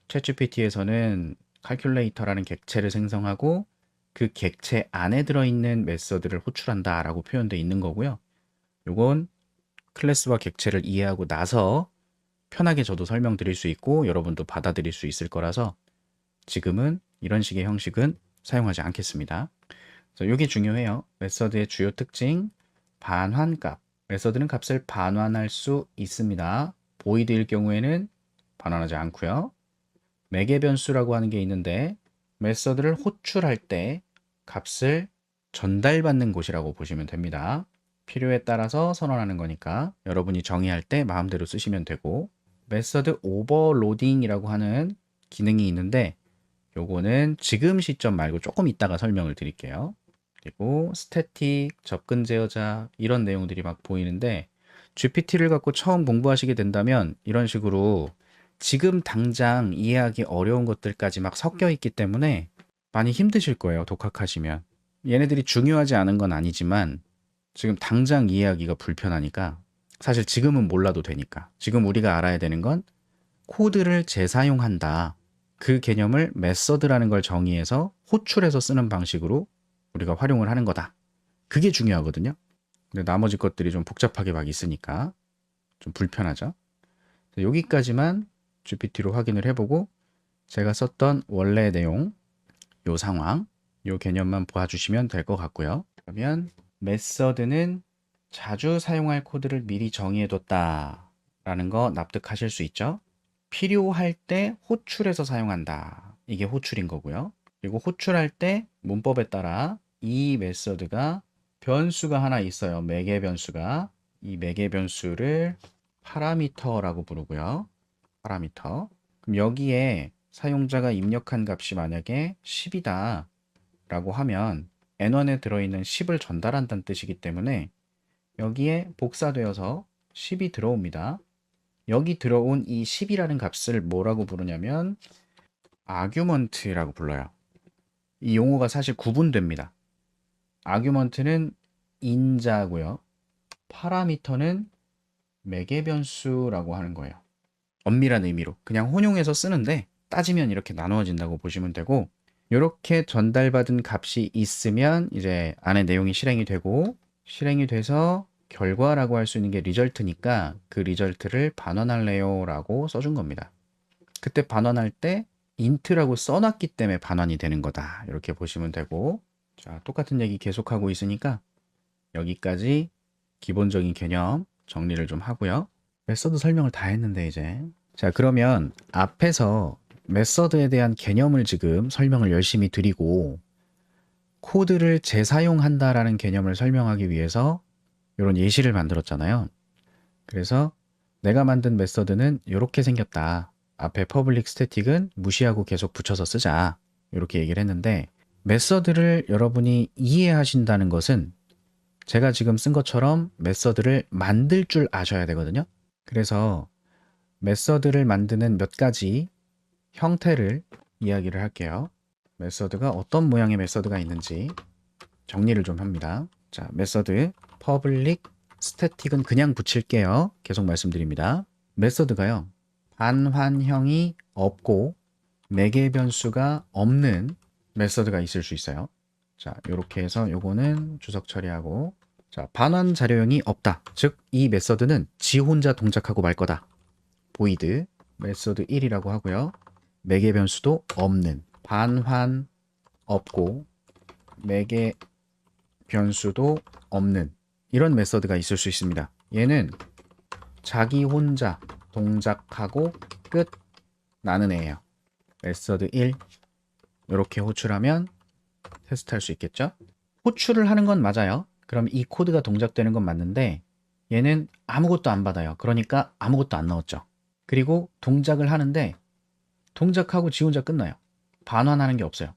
챗GPT에서는 칼큘레이터라는 객체를 생성하고 그 객체 안에 들어있는 메서드를 호출한다라고 표현되어 있는 거고요. 요건 클래스와 객체를 이해하고 나서 편하게 저도 설명드릴 수 있고 여러분도 받아들일 수 있을 거라서 지금은 이런 식의 형식은 사용하지 않겠습니다. 그래서 이게 중요해요. 메서드의 주요 특징, 반환값. 메서드는 값을 반환할 수 있습니다. void일 경우에는 반환하지 않고요. 매개 변수라고 하는 게 있는데 메서드를 호출할 때 값을 전달받는 곳이라고 보시면 됩니다. 필요에 따라서 선언하는 거니까 여러분이 정의할 때 마음대로 쓰시면 되고 메서드 오버로딩이라고 하는 기능이 있는데 요거는 지금 시점 말고 조금 이따가 설명을 드릴게요. 그리고 스태틱, 접근 제어자 이런 내용들이 막 보이는데 GPT를 갖고 처음 공부하시게 된다면 이런 식으로 지금 당장 이해하기 어려운 것들까지 막 섞여 있기 때문에 많이 힘드실 거예요. 독학하시면. 얘네들이 중요하지 않은 건 아니지만 지금 당장 이해하기가 불편하니까 사실 지금은 몰라도 되니까 지금 우리가 알아야 되는 건 코드를 재사용한다. 그 개념을 메서드라는 걸 정의해서 호출해서 쓰는 방식으로 우리가 활용을 하는 거다. 그게 중요하거든요. 근데 나머지 것들이 좀 복잡하게 막 있으니까 좀 불편하죠. 여기까지만 GPT로 확인을 해보고 제가 썼던 원래 내용, 요 상황, 요 개념만 봐주시면 될 것 같고요. 그러면 메서드는 자주 사용할 코드를 미리 정의해뒀다 라는 거 납득하실 수 있죠? 필요할 때 호출해서 사용한다. 이게 호출인 거고요. 그리고 호출할 때 문법에 따라 이 메서드가 변수가 하나 있어요. 매개 변수가. 이 매개 변수를 파라미터라고 부르고요. 파라미터. 그럼 여기에 사용자가 입력한 값이 만약에 10이다 라고 하면 N1에 들어있는 10을 전달한다는 뜻이기 때문에 여기에 복사되어서 10이 들어옵니다. 여기 들어온 이 10이라는 값을 뭐라고 부르냐면 아규먼트라고 불러요. 이 용어가 사실 구분됩니다. 아규먼트는 인자고요. 파라미터는 매개 변수라고 하는 거예요. 엄밀한 의미로 그냥 혼용해서 쓰는데 따지면 이렇게 나누어진다고 보시면 되고 이렇게 전달받은 값이 있으면 이제 안에 내용이 실행이 되고 실행이 돼서 결과라고 할 수 있는 게 리절트니까 그 리절트를 반환할래요 라고 써준 겁니다. 그때 반환할 때 int라고 써놨기 때문에 반환이 되는 거다. 이렇게 보시면 되고, 자, 똑같은 얘기 계속하고 있으니까 여기까지 기본적인 개념 정리를 좀 하고요. 메서드 설명을 다 했는데 이제. 자, 그러면 앞에서 메서드에 대한 개념을 지금 설명을 열심히 드리고 코드를 재사용한다라는 개념을 설명하기 위해서 이런 예시를 만들었잖아요. 그래서 내가 만든 메서드는 이렇게 생겼다. 앞에 public static은 무시하고 계속 붙여서 쓰자. 이렇게 얘기를 했는데 메서드를 여러분이 이해하신다는 것은 제가 지금 쓴 것처럼 메서드를 만들 줄 아셔야 되거든요. 그래서 메서드를 만드는 몇 가지 형태를 이야기를 할게요. 메서드가 어떤 모양의 메서드가 있는지 정리를 좀 합니다. 자, 메서드 public static은 그냥 붙일게요. 계속 말씀드립니다. 메서드가요. 반환형이 없고 매개 변수가 없는 메서드가 있을 수 있어요. 자, 이렇게 해서 요거는 주석 처리하고, 자, 반환 자료형이 없다. 즉, 이 메서드는 지 혼자 동작하고 말 거다. void 메서드 1이라고 하고요. 매개 변수도 없는, 반환 없고 매개 변수도 없는 이런 메서드가 있을 수 있습니다. 얘는 자기 혼자 동작하고 끝 나는 애예요. 메서드 1 이렇게 호출하면 테스트할 수 있겠죠? 호출을 하는 건 맞아요. 그럼 이 코드가 동작되는 건 맞는데 얘는 아무것도 안 받아요. 그러니까 아무것도 안 넣었죠. 그리고 동작을 하는데 동작하고 지 혼자 끝나요. 반환하는 게 없어요.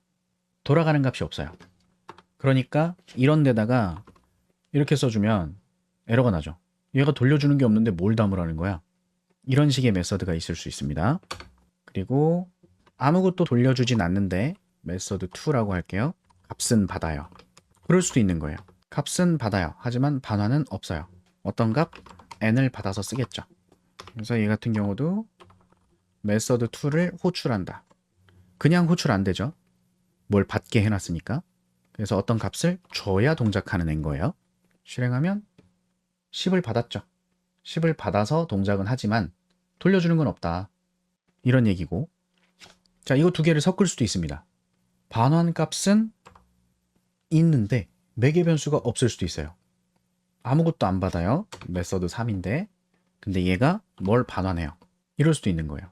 돌아가는 값이 없어요. 그러니까 이런 데다가 이렇게 써주면 에러가 나죠. 얘가 돌려주는 게 없는데 뭘 담으라는 거야? 이런 식의 메서드가 있을 수 있습니다. 그리고 아무것도 돌려주진 않는데 메서드 2라고 할게요. 값은 받아요. 그럴 수도 있는 거예요. 값은 받아요. 하지만 반환은 없어요. 어떤 값? n을 받아서 쓰겠죠. 그래서 얘 같은 경우도 메서드 2를 호출한다. 그냥 호출 안 되죠. 뭘 받게 해놨으니까. 그래서 어떤 값을 줘야 동작하는 애인 거예요. 실행하면 10을 받았죠. 10을 받아서 동작은 하지만 돌려주는 건 없다. 이런 얘기고. 자, 이거 두 개를 섞을 수도 있습니다. 반환 값은 있는데 매개 변수가 없을 수도 있어요. 아무것도 안 받아요. 메서드 3인데 근데 얘가 뭘 반환해요. 이럴 수도 있는 거예요.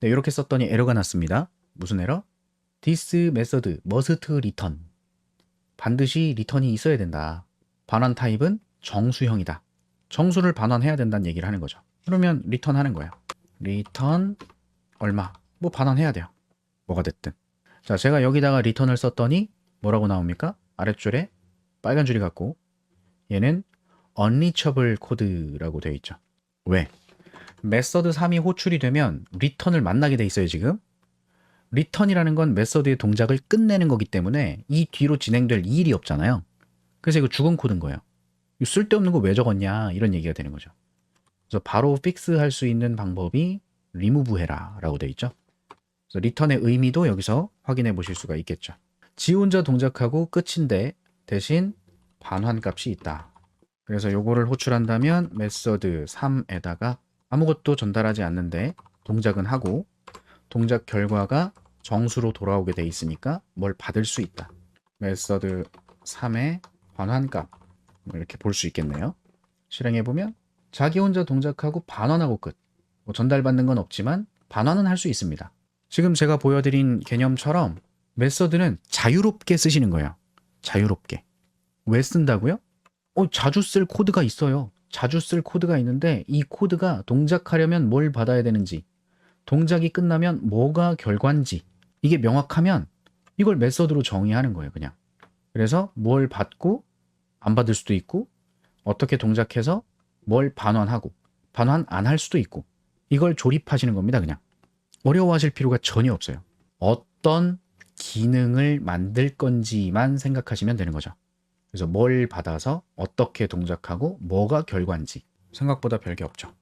네, 이렇게 썼더니 에러가 났습니다. 무슨 에러? This method must return. 반드시 리턴이 있어야 된다. 반환 타입은 정수형이다. 정수를 반환해야 된다는 얘기를 하는 거죠. 그러면 리턴 하는 거예요. 리턴 얼마? 뭐 반환해야 돼요. 뭐가 됐든. 자, 제가 여기다가 리턴을 썼더니 뭐라고 나옵니까? 아랫줄에 빨간 줄이 같고 얘는 unreachable code라고 되어 있죠. 왜? 메서드 3이 호출이 되면 리턴을 만나게 돼 있어요, 지금. 리턴이라는 건 메서드의 동작을 끝내는 거기 때문에 이 뒤로 진행될 일이 없잖아요. 그래서 이거 죽은 코드인 거예요. 이거 쓸데없는 거 왜 적었냐 이런 얘기가 되는 거죠. 그래서 바로 픽스할 수 있는 방법이 remove 해라 라고 되어 있죠. 그래서 리턴의 의미도 여기서 확인해 보실 수가 있겠죠. 지 혼자 동작하고 끝인데 대신 반환 값이 있다. 그래서 요거를 호출한다면 메서드 3에다가 아무것도 전달하지 않는데 동작은 하고 동작 결과가 정수로 돌아오게 돼 있으니까 뭘 받을 수 있다. 메서드 3의 반환값 이렇게 볼 수 있겠네요. 실행해보면 자기 혼자 동작하고 반환하고 끝. 뭐 전달받는 건 없지만 반환은 할 수 있습니다. 지금 제가 보여드린 개념처럼 메서드는 자유롭게 쓰시는 거예요. 자유롭게. 왜 쓴다고요? 자주 쓸 코드가 있어요. 자주 쓸 코드가 있는데 이 코드가 동작하려면 뭘 받아야 되는지 동작이 끝나면 뭐가 결과인지 이게 명확하면 이걸 메서드로 정의하는 거예요, 그냥. 그래서 뭘 받고 안 받을 수도 있고 어떻게 동작해서 뭘 반환하고 반환 안 할 수도 있고 이걸 조립하시는 겁니다, 그냥. 어려워하실 필요가 전혀 없어요. 어떤 기능을 만들 건지만 생각하시면 되는 거죠. 그래서 뭘 받아서 어떻게 동작하고 뭐가 결과인지 생각보다 별게 없죠.